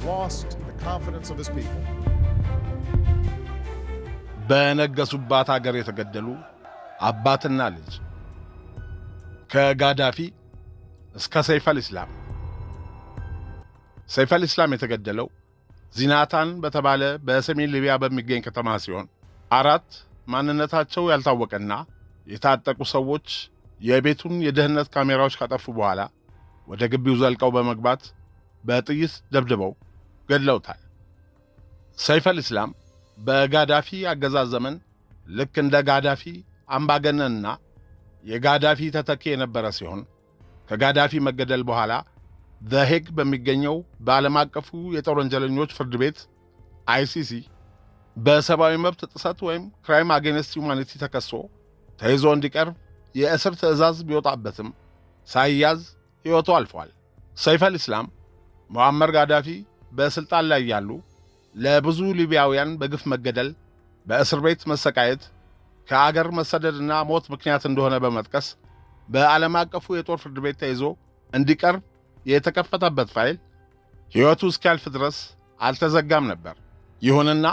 lost the confidence of his people. በነገሱባት ሀገር የተገደሉ አባትና ልጅ ከጋዳፊ እስከ ሰይፍ አልእስላም። ሰይፍ አልእስላም የተገደለው ዚናታን በተባለ በሰሜን ሊቢያ በሚገኝ ከተማ ሲሆን 4 ማንነታቸው ያልታወቀና የታጠቁ ሰዎች የቤቱን የደህንነት ካሜራዎች ካጠፉ በኋላ ወደ ግቢው ዘልቀው በመግባት በጥይት ደብድበው ገድለውታል። ሰይፍ አልእስላም በጋዳፊ አገዛዝ ዘመን ልክ እንደ ጋዳፊ አምባገነንና የጋዳፊ ተተኪ የነበረ ሲሆን ከጋዳፊ መገደል በኋላ ዘሄግ በሚገኘው በዓለም አቀፉ የጦር ወንጀለኞች ፍርድ ቤት ICC በሰብአዊ መብት ጥሰት ወይም ክራይም አጌንስት ሁማኒቲ ተከሶ ተይዞ እንዲቀርብ የእስር ትዕዛዝ ቢወጣበትም ሳይያዝ ሕይወቱ አልፏል። ሰይፍ አልእስላም ሙአመር ጋዳፊ በስልጣን ላይ ያሉ ለብዙ ሊቢያውያን በግፍ መገደል፣ በእስር ቤት መሰቃየት፣ ከአገር መሰደድና ሞት ምክንያት እንደሆነ በመጥቀስ በዓለም አቀፉ የጦር ፍርድ ቤት ተይዞ እንዲቀርብ የተከፈተበት ፋይል ሕይወቱ እስኪያልፍ ድረስ አልተዘጋም ነበር። ይሁንና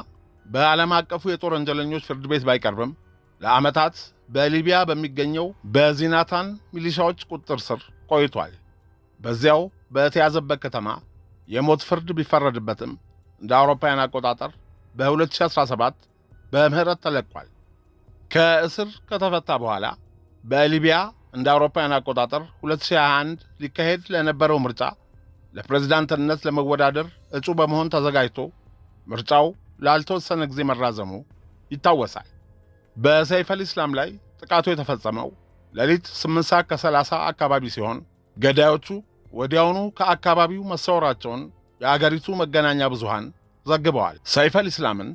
በዓለም አቀፉ የጦር ወንጀለኞች ፍርድ ቤት ባይቀርብም ለዓመታት በሊቢያ በሚገኘው በዚናታን ሚሊሻዎች ቁጥጥር ስር ቆይቷል። በዚያው በተያዘበት ከተማ የሞት ፍርድ ቢፈረድበትም እንደ አውሮፓውያን አቆጣጠር በ2017 በምህረት ተለቋል። ከእስር ከተፈታ በኋላ በሊቢያ እንደ አውሮፓውያን አቆጣጠር 2021 ሊካሄድ ለነበረው ምርጫ ለፕሬዝዳንትነት ለመወዳደር እጩ በመሆን ተዘጋጅቶ ምርጫው ላልተወሰነ ጊዜ መራዘሙ ይታወሳል። በሰይፍ አልእስላም ላይ ጥቃቱ የተፈጸመው ሌሊት 8:30 አካባቢ ሲሆን ገዳዮቹ ወዲያውኑ ከአካባቢው መሰወራቸውን የአገሪቱ መገናኛ ብዙሃን ዘግበዋል። ሰይፍ አልእስላምን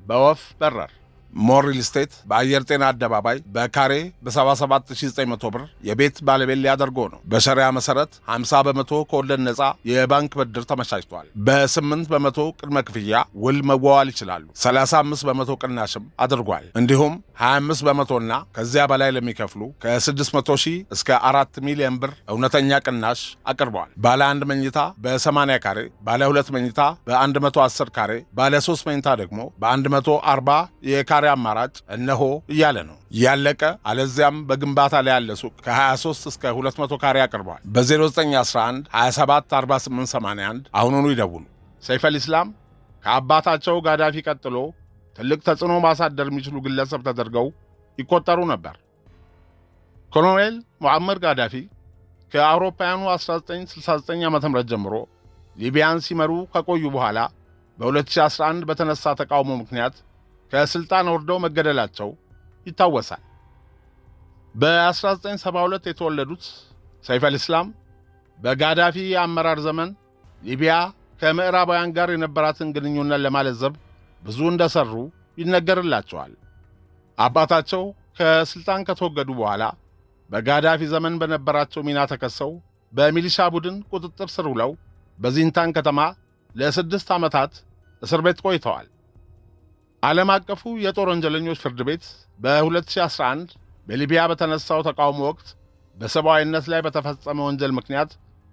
በወፍ በረር ሞር ሪል ስቴት በአየር ጤና አደባባይ በካሬ በ77900 ብር የቤት ባለቤት ሊያደርገው ነው። በሸሪያ መሰረት 50 በመቶ ከወለድ ነፃ የባንክ ብድር ተመቻችቷል። በ8 በመቶ ቅድመ ክፍያ ውል መዋዋል ይችላሉ። 35 በመቶ ቅናሽም አድርጓል። እንዲሁም 25 በመቶና ከዚያ በላይ ለሚከፍሉ ከ600 ሺህ እስከ 4 ሚሊዮን ብር እውነተኛ ቅናሽ አቅርበዋል። ባለ 1 መኝታ በ80 ካሬ፣ ባለ 2 መኝታ በ110 ካሬ፣ ባለ 3 መኝታ ደግሞ በ140 የካሬ አማራጭ እነሆ እያለ ነው። ያለቀ አለዚያም በግንባታ ላይ ያለ ሱቅ ከ23 እስከ 200 ካሬ አቅርበዋል። በ0911 27 48 81 አሁኑኑ ይደውሉ። ሰይፍ አልእስላም ከአባታቸው ጋዳፊ ቀጥሎ ትልቅ ተጽዕኖ ማሳደር የሚችሉ ግለሰብ ተደርገው ይቆጠሩ ነበር። ኮሎኔል ሙአመር ጋዳፊ ከአውሮፓውያኑ 1969 ዓ.ም ጀምሮ ሊቢያን ሲመሩ ከቆዩ በኋላ በ2011 በተነሳ ተቃውሞ ምክንያት ከስልጣን ወርደው መገደላቸው ይታወሳል። በ1972 የተወለዱት ሰይፍ አልእስላም በጋዳፊ የአመራር ዘመን ሊቢያ ከምዕራባውያን ጋር የነበራትን ግንኙነት ለማለዘብ ብዙ እንደሰሩ ይነገርላቸዋል። አባታቸው ከስልጣን ከተወገዱ በኋላ በጋዳፊ ዘመን በነበራቸው ሚና ተከሰው በሚሊሻ ቡድን ቁጥጥር ስር ውለው በዚንታን ከተማ ለ6 ዓመታት እስር ቤት ቆይተዋል። ዓለም አቀፉ የጦር ወንጀለኞች ፍርድ ቤት በ2011 በሊቢያ በተነሳው ተቃውሞ ወቅት በሰብአዊነት ላይ በተፈጸመ ወንጀል ምክንያት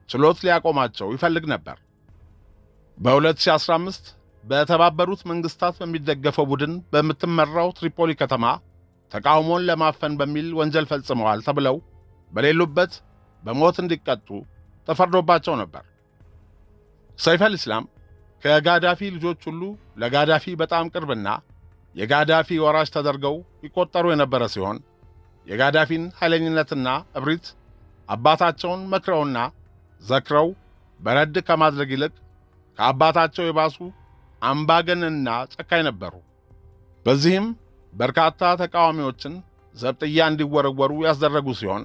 ችሎት ሊያቆማቸው ይፈልግ ነበር። በ2015 በተባበሩት መንግስታት በሚደገፈው ቡድን በምትመራው ትሪፖሊ ከተማ ተቃውሞን ለማፈን በሚል ወንጀል ፈጽመዋል ተብለው በሌሉበት በሞት እንዲቀጡ ተፈርዶባቸው ነበር። ሰይፍ አልእስላም ከጋዳፊ ልጆች ሁሉ ለጋዳፊ በጣም ቅርብና የጋዳፊ ወራሽ ተደርገው ይቆጠሩ የነበረ ሲሆን የጋዳፊን ኃይለኝነትና እብሪት አባታቸውን መክረውና ዘክረው በረድ ከማድረግ ይልቅ ከአባታቸው የባሱ አምባገነንና ጨካኝ ነበሩ። በዚህም በርካታ ተቃዋሚዎችን ዘብጥያ እንዲወረወሩ ያስደረጉ ሲሆን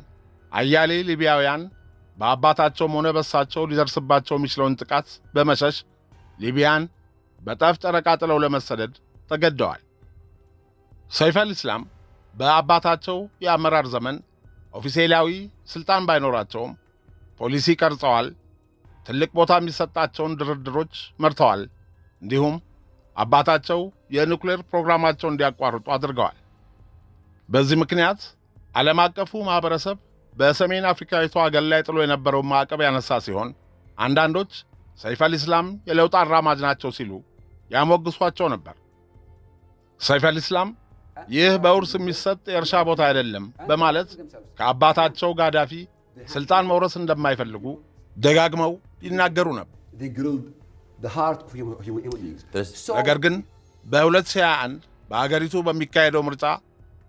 አያሌ ሊቢያውያን በአባታቸውም ሆነ በሳቸው ሊደርስባቸው የሚችለውን ጥቃት በመሸሽ ሊቢያን በጠፍ ጨረቃ ጥለው ለመሰደድ ተገደዋል። ሰይፍ አልእስላም በአባታቸው የአመራር ዘመን ኦፊሴላዊ ስልጣን ባይኖራቸውም ፖሊሲ ቀርጸዋል፣ ትልቅ ቦታ የሚሰጣቸውን ድርድሮች መርተዋል፣ እንዲሁም አባታቸው የኒውክሌር ፕሮግራማቸውን እንዲያቋርጡ አድርገዋል። በዚህ ምክንያት ዓለም አቀፉ ማህበረሰብ በሰሜን አፍሪካዊቷ አገር ላይ ጥሎ የነበረውን ማዕቀብ ያነሳ ሲሆን አንዳንዶች ሰይፍ አልኢስላም የለውጥ አራማጅ ናቸው ሲሉ ያሞግሷቸው ነበር። ሰይፍ አልኢስላም ይህ በውርስ የሚሰጥ የእርሻ ቦታ አይደለም በማለት ከአባታቸው ጋዳፊ ስልጣን መውረስ እንደማይፈልጉ ደጋግመው ይናገሩ ነበር። ነገር ግን በ2021 በአገሪቱ በሚካሄደው ምርጫ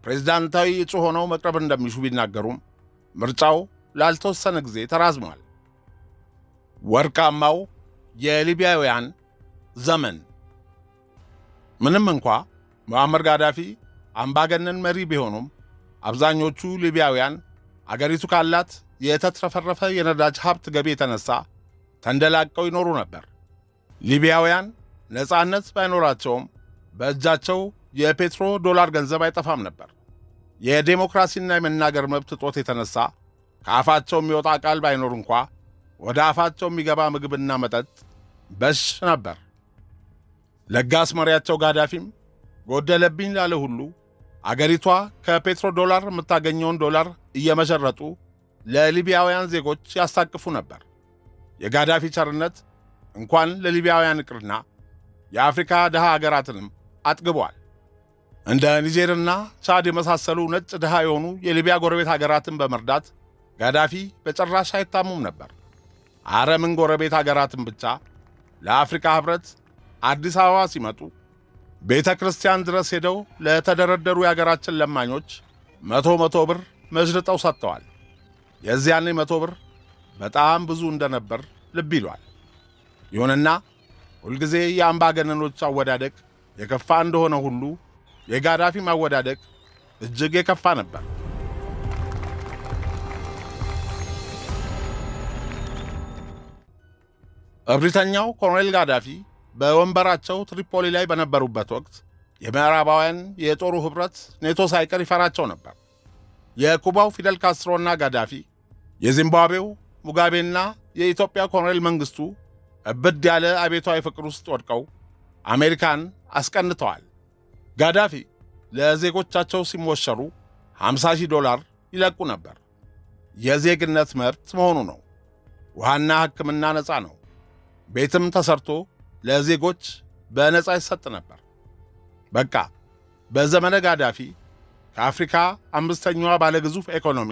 ፕሬዝዳንታዊ እጩ ሆነው መቅረብ እንደሚሹ ቢናገሩም ምርጫው ላልተወሰነ ጊዜ ተራዝሟል። ወርቃማው የሊቢያውያን ዘመን። ምንም እንኳ ሙአመር ጋዳፊ አምባገነን መሪ ቢሆኑም አብዛኞቹ ሊቢያውያን አገሪቱ ካላት የተትረፈረፈ የነዳጅ ሀብት ገቢ የተነሳ ተንደላቀው ይኖሩ ነበር። ሊቢያውያን ነፃነት ባይኖራቸውም በእጃቸው የፔትሮ ዶላር ገንዘብ አይጠፋም ነበር። የዴሞክራሲና የመናገር መብት እጦት የተነሳ ከአፋቸው የሚወጣ ቃል ባይኖር እንኳ ወደ አፋቸው የሚገባ ምግብና መጠጥ በሽ ነበር። ለጋስ መሪያቸው ጋዳፊም ጎደለብኝ ላለ ሁሉ አገሪቷ ከፔትሮ ዶላር የምታገኘውን ዶላር እየመሸረጡ ለሊቢያውያን ዜጎች ያስታቅፉ ነበር። የጋዳፊ ቸርነት እንኳን ለሊቢያውያን ይቅርና የአፍሪካ ድሃ አገራትንም አጥግቧል። እንደ ኒጀርና ቻድ የመሳሰሉ ነጭ ድሃ የሆኑ የሊቢያ ጎረቤት አገራትን በመርዳት ጋዳፊ በጭራሽ አይታሙም ነበር። አረምን ጎረቤት አገራትን ብቻ ለአፍሪካ ህብረት አዲስ አበባ ሲመጡ ቤተ ክርስቲያን ድረስ ሄደው ለተደረደሩ የአገራችን ለማኞች መቶ ብር መዥርጠው ሰጥተዋል። የዚያኔ 100 ብር በጣም ብዙ እንደነበር ልብ ይሏል። ይሁንና ሁልጊዜ የአምባገነኖች አወዳደቅ የከፋ እንደሆነ ሁሉ የጋዳፊ ማወዳደቅ እጅግ የከፋ ነበር። እብሪተኛው ኮሎኔል ጋዳፊ በወንበራቸው ትሪፖሊ ላይ በነበሩበት ወቅት የምዕራባውያን የጦሩ ኅብረት ኔቶ ሳይቀር ይፈራቸው ነበር። የኩባው ፊደል ካስትሮና ጋዳፊ፣ የዚምባብዌው ሙጋቤና የኢትዮጵያ ኮሎኔል መንግሥቱ እብድ ያለ አቤታዊ ፍቅር ውስጥ ወድቀው አሜሪካን አስቀንተዋል። ጋዳፊ ለዜጎቻቸው ሲሞሸሩ $50,000 ይለቁ ነበር። የዜግነት መብት መሆኑ ነው። ውሃና ሕክምና ነፃ ነው። ቤትም ተሰርቶ ለዜጎች በነፃ ይሰጥ ነበር። በቃ በዘመነ ጋዳፊ ከአፍሪካ 5ኛዋ ባለግዙፍ ኢኮኖሚ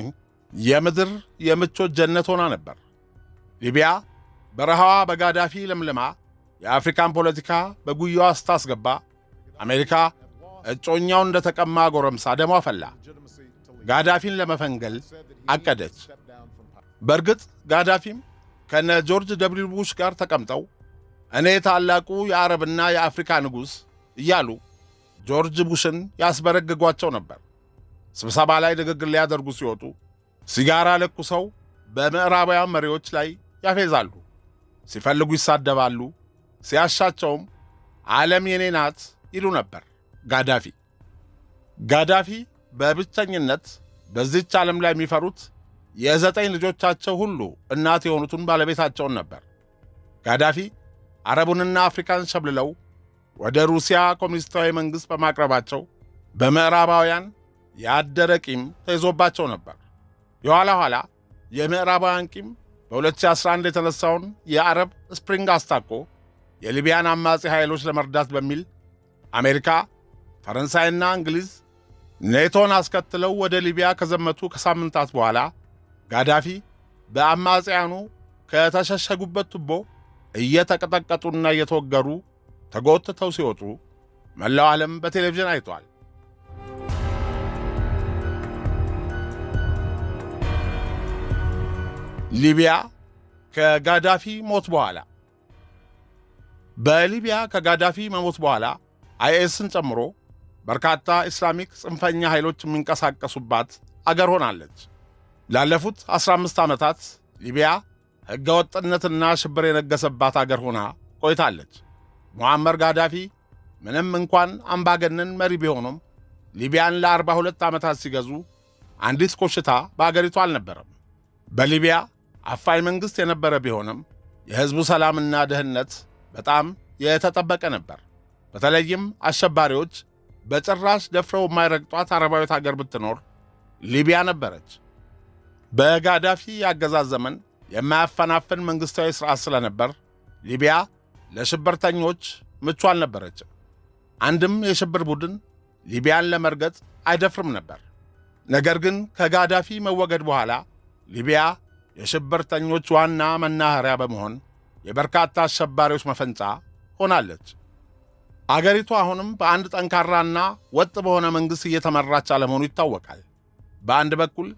የምድር የምቾት ጀነት ሆና ነበር። ሊቢያ በረሃዋ በጋዳፊ ለምልማ የአፍሪካን ፖለቲካ በጉያዋ ስታስገባ አሜሪካ እጮኛው እንደተቀማ ጎረምሳ ደሟ ፈላ። ጋዳፊን ለመፈንገል አቀደች። በእርግጥ ጋዳፊም ከነ ጆርጅ ደብሊው ቡሽ ጋር ተቀምጠው እኔ ታላቁ የአረብና የአፍሪካ ንጉሥ እያሉ ጆርጅ ቡሽን ያስበረግጓቸው ነበር። ስብሰባ ላይ ንግግር ሊያደርጉ ሲወጡ ሲጋራ ለኩሰው በምዕራባውያን መሪዎች ላይ ያፌዛሉ። ሲፈልጉ ይሳደባሉ። ሲያሻቸውም ዓለም የኔ ናት ይሉ ነበር። ጋዳፊ በብቸኝነት በዚች ዓለም ላይ የሚፈሩት የ9 ልጆቻቸው ሁሉ እናት የሆኑትን ባለቤታቸውን ነበር። ጋዳፊ አረቡንና አፍሪካን ሸብልለው ወደ ሩሲያ ኮሚኒስታዊ መንግሥት በማቅረባቸው በምዕራባውያን ያደረ ቂም ተይዞባቸው ነበር። የኋላ ኋላ የምዕራባውያን ቂም በ2011 የተነሳውን የአረብ ስፕሪንግ አስታኮ የሊቢያን አማጺ ኃይሎች ለመርዳት በሚል አሜሪካ፣ ፈረንሳይና እንግሊዝ ኔቶን አስከትለው ወደ ሊቢያ ከዘመቱ ከሳምንታት በኋላ ጋዳፊ በአማጺያኑ ከተሸሸጉበት ቱቦ እየተቀጠቀጡና እየተወገሩ ተጎትተው ሲወጡ መላው ዓለም በቴሌቪዥን አይቷል። ሊቢያ ከጋዳፊ ሞት በኋላ። በሊቢያ ከጋዳፊ መሞት በኋላ አይኤስን ጨምሮ በርካታ ኢስላሚክ ጽንፈኛ ኃይሎች የሚንቀሳቀሱባት አገር ሆናለች። ላለፉት 15 ዓመታት ሊቢያ ሕገወጥነትና ሽብር የነገሰባት አገር ሆና ቆይታለች። ሙአመር ጋዳፊ ምንም እንኳን አምባገነን መሪ ቢሆኑም ሊቢያን ለ42 ዓመታት ሲገዙ አንዲት ኮሽታ በአገሪቱ አልነበረም። በሊቢያ አፋኝ መንግሥት የነበረ ቢሆንም የሕዝቡ ሰላምና ደህንነት በጣም የተጠበቀ ነበር። በተለይም አሸባሪዎች በጭራሽ ደፍረው የማይረግጧት አረባዊት አገር ብትኖር ሊቢያ ነበረች። በጋዳፊ የአገዛዝ ዘመን የማያፈናፍን መንግሥታዊ ሥርዓት ስለነበር ሊቢያ ለሽብርተኞች ምቹ አልነበረችም። አንድም የሽብር ቡድን ሊቢያን ለመርገጥ አይደፍርም ነበር። ነገር ግን ከጋዳፊ መወገድ በኋላ ሊቢያ የሽብርተኞች ዋና መናኸሪያ በመሆን የበርካታ አሸባሪዎች መፈንጫ ሆናለች። አገሪቱ አሁንም በአንድ ጠንካራና ወጥ በሆነ መንግሥት እየተመራች አለመሆኑ ይታወቃል። በአንድ በኩል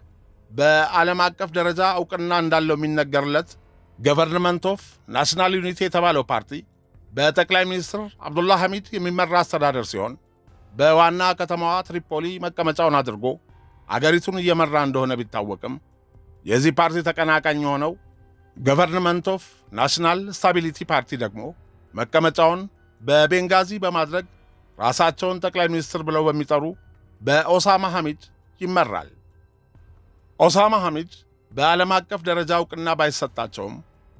በዓለም አቀፍ ደረጃ ዕውቅና እንዳለው የሚነገርለት ገቨርንመንት ኦፍ ናሽናል ዩኒቲ የተባለው ፓርቲ በጠቅላይ ሚኒስትር አብዱላ ሐሚድ የሚመራ አስተዳደር ሲሆን በዋና ከተማዋ ትሪፖሊ መቀመጫውን አድርጎ አገሪቱን እየመራ እንደሆነ ቢታወቅም የዚህ ፓርቲ ተቀናቃኝ የሆነው ገቨርንመንት ኦፍ ናሽናል ስታቢሊቲ ፓርቲ ደግሞ መቀመጫውን በቤንጋዚ በማድረግ ራሳቸውን ጠቅላይ ሚኒስትር ብለው በሚጠሩ በኦሳማ ሐሚድ ይመራል። ኦሳማ ሐሚድ በዓለም አቀፍ ደረጃ ዕውቅና ባይሰጣቸውም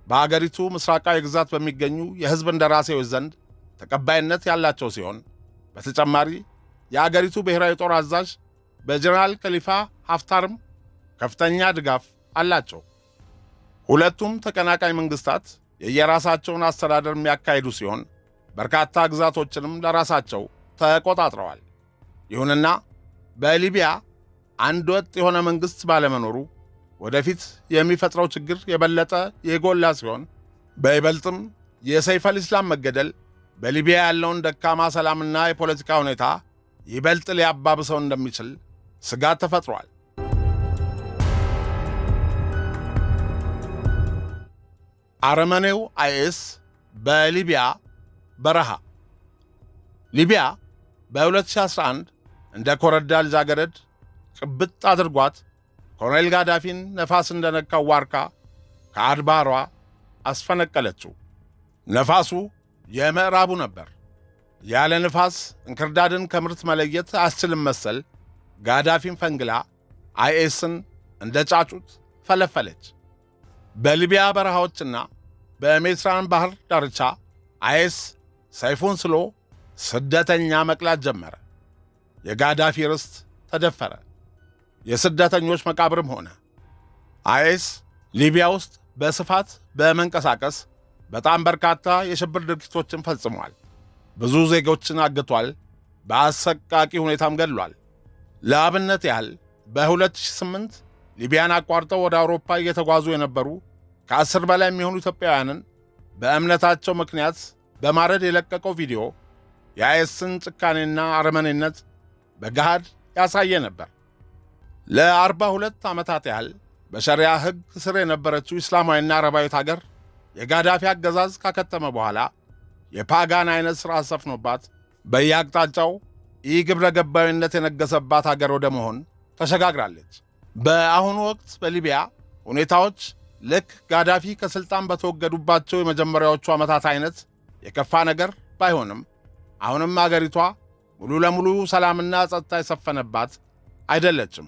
በአገሪቱ ምስራቃዊ ግዛት በሚገኙ የሕዝብ እንደራሴዎች ዘንድ ተቀባይነት ያላቸው ሲሆን በተጨማሪ የአገሪቱ ብሔራዊ ጦር አዛዥ በጀነራል ከሊፋ ሀፍታርም ከፍተኛ ድጋፍ አላቸው። ሁለቱም ተቀናቃኝ መንግሥታት የየራሳቸውን አስተዳደር የሚያካሂዱ ሲሆን በርካታ ግዛቶችንም ለራሳቸው ተቆጣጥረዋል። ይሁንና በሊቢያ አንድ ወጥ የሆነ መንግሥት ባለመኖሩ ወደፊት የሚፈጥረው ችግር የበለጠ የጎላ ሲሆን በይበልጥም የሰይፍ አልኢስላም መገደል በሊቢያ ያለውን ደካማ ሰላምና የፖለቲካ ሁኔታ ይበልጥ ሊያባብሰው እንደሚችል ስጋት ተፈጥሯል። አረመኔው አይኤስ በሊቢያ በረሃ። ሊቢያ በ2011 እንደ ኮረዳ ልጃገረድ ቅብጥ አድርጓት ኮሎኔል ጋዳፊን ነፋስ እንደነካው ዋርካ ከአድባሯ አስፈነቀለችው። ነፋሱ የምዕራቡ ነበር። ያለ ንፋስ እንክርዳድን ከምርት መለየት አስችልም መሰል ጋዳፊን ፈንግላ አይኤስን እንደ ጫጩት ፈለፈለች። በሊቢያ በረሃዎችና በሜዲትራንያን ባህር ዳርቻ አይኤስ ሰይፉን ስሎ ስደተኛ መቅላት ጀመረ። የጋዳፊ ርስት ተደፈረ። የስደተኞች መቃብርም ሆነ። አይኤስ ሊቢያ ውስጥ በስፋት በመንቀሳቀስ በጣም በርካታ የሽብር ድርጊቶችን ፈጽሟል። ብዙ ዜጎችን አግቷል። በአሰቃቂ ሁኔታም ገድሏል። ለአብነት ያህል በ2008 ሊቢያን አቋርጠው ወደ አውሮፓ እየተጓዙ የነበሩ ከ10 በላይ የሚሆኑ ኢትዮጵያውያንን በእምነታቸው ምክንያት በማረድ የለቀቀው ቪዲዮ የአይኤስን ጭካኔና አረመኔነት በገሃድ ያሳየ ነበር። ለ42 ዓመታት ያህል በሸሪያ ሕግ ስር የነበረችው እስላማዊና አረባዊት አገር የጋዳፊ አገዛዝ ካከተመ በኋላ የፓጋን አይነት ሥርዓት ሰፍኖባት በየአቅጣጫው ግብረ ገባዊነት የነገሰባት አገር ወደ መሆን ተሸጋግራለች። በአሁኑ ወቅት በሊቢያ ሁኔታዎች ልክ ጋዳፊ ከሥልጣን በተወገዱባቸው የመጀመሪያዎቹ ዓመታት አይነት የከፋ ነገር ባይሆንም አሁንም አገሪቷ ሙሉ ለሙሉ ሰላምና ጸጥታ የሰፈነባት አይደለችም።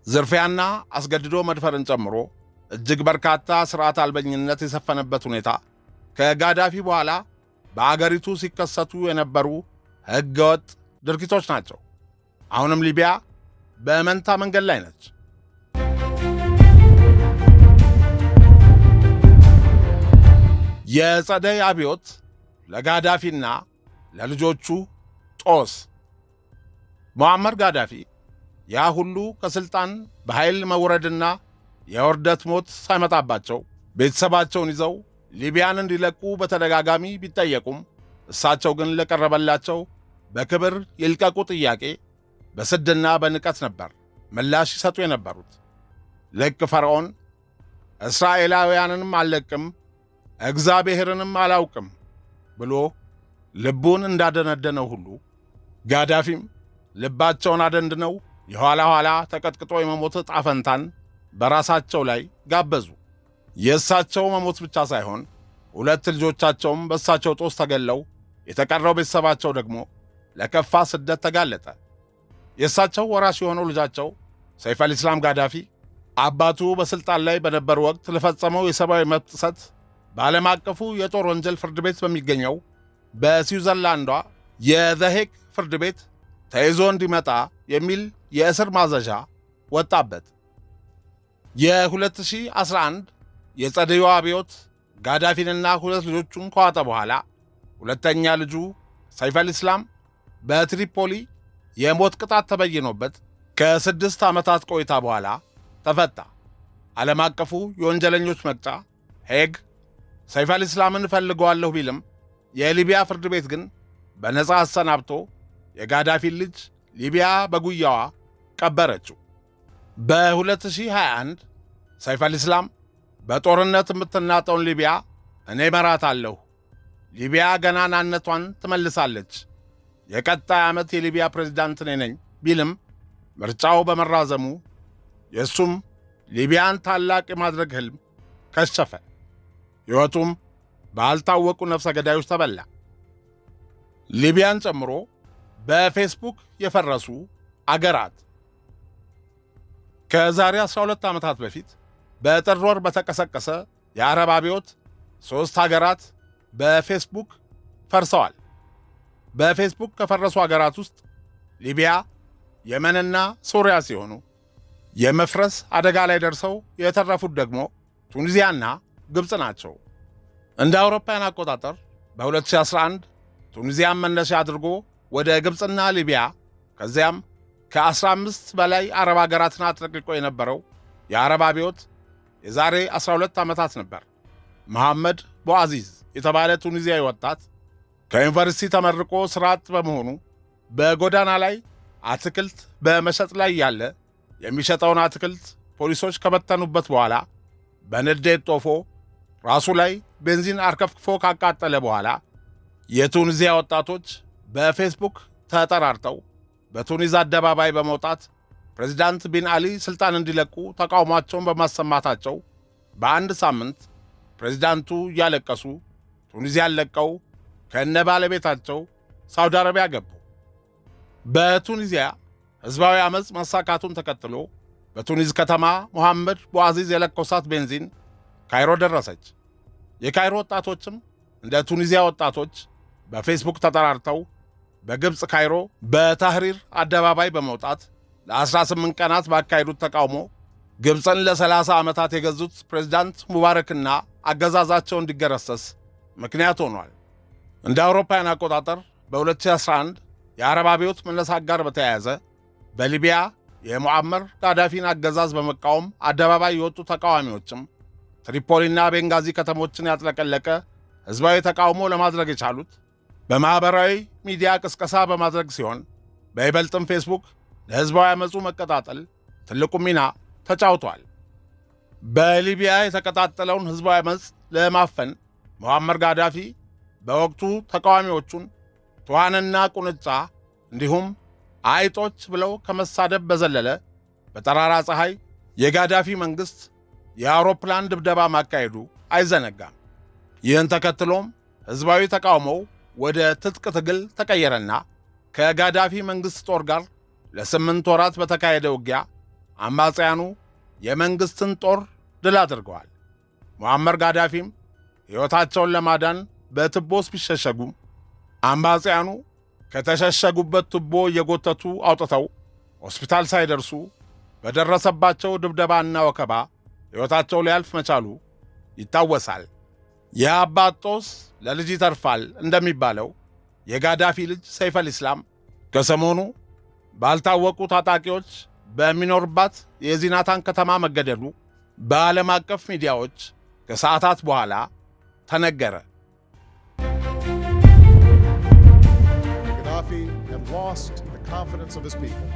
ዝርፊያና አስገድዶ መድፈርን ጨምሮ እጅግ በርካታ ሥርዓት አልበኝነት የሰፈነበት ሁኔታ ከጋዳፊ በኋላ በአገሪቱ ሲከሰቱ የነበሩ ሕገወጥ ድርጊቶች ናቸው። አሁንም ሊቢያ በመንታ መንገድ ላይ ነች። የጸደይ አብዮት ለጋዳፊና ለልጆቹ ጦስ። ሙአመር ጋዳፊ ያ ሁሉ ከሥልጣን በኃይል መውረድና የውርደት ሞት ሳይመጣባቸው ቤተሰባቸውን ይዘው ሊቢያን እንዲለቁ በተደጋጋሚ ቢጠየቁም እሳቸው ግን ለቀረበላቸው በክብር ይልቀቁ ጥያቄ በስድና በንቀት ነበር ምላሽ ይሰጡ የነበሩት። ልክ ፈርዖን እስራኤላውያንንም አልለቅም እግዚአብሔርንም አላውቅም ብሎ ልቡን እንዳደነደነው ሁሉ ጋዳፊም ልባቸውን አደንድነው የኋላ ኋላ ተቀጥቅጦ የመሞት ዕጣ ፈንታን በራሳቸው ላይ ጋበዙ። የእሳቸው መሞት ብቻ ሳይሆን 2 ልጆቻቸውም በእሳቸው ጦስ ተገለው የተቀረው ቤተሰባቸው ደግሞ ለከፋ ስደት ተጋለጠ። የእሳቸው ወራሽ የሆነው ልጃቸው ሰይፍ አልኢስላም ጋዳፊ አባቱ በሥልጣን ላይ በነበሩ ወቅት ለፈጸመው የሰብአዊ መብት ጥሰት በዓለም አቀፉ የጦር ወንጀል ፍርድ ቤት በሚገኘው በስዊዘርላንዷ የዘሄግ ፍርድ ቤት ተይዞ እንዲመጣ የሚል የእስር ማዘዣ ወጣበት። የ2011 የጸደዩ አብዮት ጋዳፊንና ሁለት ልጆቹን ከዋጠ በኋላ ሁለተኛ ልጁ ሰይፍ አልኢስላም በትሪፖሊ የሞት ቅጣት ተበይኖበት ከ6 ዓመታት ቆይታ በኋላ ተፈታ። ዓለም አቀፉ የወንጀለኞች መቅጫ ሄግ ሰይፍ አልኢስላምን እፈልገዋለሁ ቢልም የሊቢያ ፍርድ ቤት ግን በነጻ አሰናብቶ የጋዳፊን ልጅ ሊቢያ በጉያዋ ቀበረችው። በ2021 ሰይፍ አልኢስላም በጦርነት የምትናጠውን ሊቢያ እኔ እመራታለሁ፣ ሊቢያ ገናናነቷን ትመልሳለች፣ የቀጣይ ዓመት የሊቢያ ፕሬዝዳንት እኔ ነኝ ቢልም ምርጫው በመራዘሙ የእሱም ሊቢያን ታላቅ የማድረግ ሕልም ከሸፈ። ሕይወቱም ባልታወቁ ነፍሰ ገዳዮች ተበላ። ሊቢያን ጨምሮ በፌስቡክ የፈረሱ አገራት። ከዛሬ 12 ዓመታት በፊት በጥር ወር በተቀሰቀሰ የአረብ አብዮት 3 ሀገራት በፌስቡክ ፈርሰዋል። በፌስቡክ ከፈረሱ ሀገራት ውስጥ ሊቢያ፣ የመንና ሶሪያ ሲሆኑ የመፍረስ አደጋ ላይ ደርሰው የተረፉት ደግሞ ቱኒዚያና ግብፅ ናቸው። እንደ አውሮፓውያን አቆጣጠር በ2011 ቱኒዚያን መነሻ አድርጎ ወደ ግብፅና ሊቢያ ከዚያም ከ15 በላይ አረብ ሀገራትን አጥለቅልቆ የነበረው የአረብ አብዮት የዛሬ 12 ዓመታት ነበር። መሐመድ ቦአዚዝ የተባለ ቱኒዚያዊ ወጣት ከዩኒቨርሲቲ ተመርቆ ሥራ አጥ በመሆኑ በጎዳና ላይ አትክልት በመሸጥ ላይ ያለ የሚሸጠውን አትክልት ፖሊሶች ከበተኑበት በኋላ በንዴት ጦፎ ራሱ ላይ ቤንዚን አርከፍክፎ ካቃጠለ በኋላ የቱኒዚያ ወጣቶች በፌስቡክ ተጠራርተው በቱኒዝ አደባባይ በመውጣት ፕሬዝዳንት ቢን አሊ ስልጣን እንዲለቁ ተቃውሟቸውን በማሰማታቸው በአንድ ሳምንት ፕሬዝዳንቱ እያለቀሱ ቱኒዚያን ለቀው ከነ ባለቤታቸው ሳውዲ አረቢያ ገቡ። በቱኒዚያ ሕዝባዊ ዓመፅ መሳካቱን ተከትሎ በቱኒዝ ከተማ መሐመድ ቦአዚዝ የለኮሳት ቤንዚን ካይሮ ደረሰች። የካይሮ ወጣቶችም እንደ ቱኒዚያ ወጣቶች በፌስቡክ ተጠራርተው በግብፅ ካይሮ በታህሪር አደባባይ በመውጣት ለ18 ቀናት ባካሄዱት ተቃውሞ ግብፅን ለ30 ዓመታት የገዙት ፕሬዝዳንት ሙባረክና አገዛዛቸው እንዲገረሰስ ምክንያት ሆኗል። እንደ አውሮፓውያን አቆጣጠር በ2011 የአረብ አብዮት መነሳት ጋር በተያያዘ በሊቢያ የሙዓመር ጋዳፊን አገዛዝ በመቃወም አደባባይ የወጡ ተቃዋሚዎችም ትሪፖሊና ቤንጋዚ ከተሞችን ያጥለቀለቀ ሕዝባዊ ተቃውሞ ለማድረግ የቻሉት በማኅበራዊ ሚዲያ ቅስቀሳ በማድረግ ሲሆን በይበልጥም ፌስቡክ ለሕዝባዊ ዓመፁ መቀጣጠል ትልቁ ሚና ተጫውቷል። በሊቢያ የተቀጣጠለውን ሕዝባዊ ዓመፅ ለማፈን ሙዓመር ጋዳፊ በወቅቱ ተቃዋሚዎቹን ትኋንና ቁንጫ እንዲሁም አይጦች ብለው ከመሳደብ በዘለለ በጠራራ ፀሐይ የጋዳፊ መንግሥት የአውሮፕላን ድብደባ ማካሄዱ አይዘነጋም። ይህን ተከትሎም ሕዝባዊ ተቃውሞው ወደ ትጥቅ ትግል ተቀየረና ከጋዳፊ መንግሥት ጦር ጋር ለ8 ወራት በተካሄደ ውጊያ አማጽያኑ የመንግሥትን ጦር ድል አድርገዋል። ሙዓመር ጋዳፊም ሕይወታቸውን ለማዳን በቱቦስ ቢሸሸጉም አማጽያኑ ከተሸሸጉበት ቱቦ እየጎተቱ አውጥተው ሆስፒታል ሳይደርሱ በደረሰባቸው ድብደባና ወከባ ሕይወታቸው ሊያልፍ መቻሉ ይታወሳል። የአባት ጦስ ለልጅ ይተርፋል እንደሚባለው የጋዳፊ ልጅ ሰይፍ አልኢስላም ከሰሞኑ ባልታወቁ ታጣቂዎች በሚኖርባት የዚናታን ከተማ መገደሉ በዓለም አቀፍ ሚዲያዎች ከሰዓታት በኋላ ተነገረ። Gaddafi had lost the confidence of his people.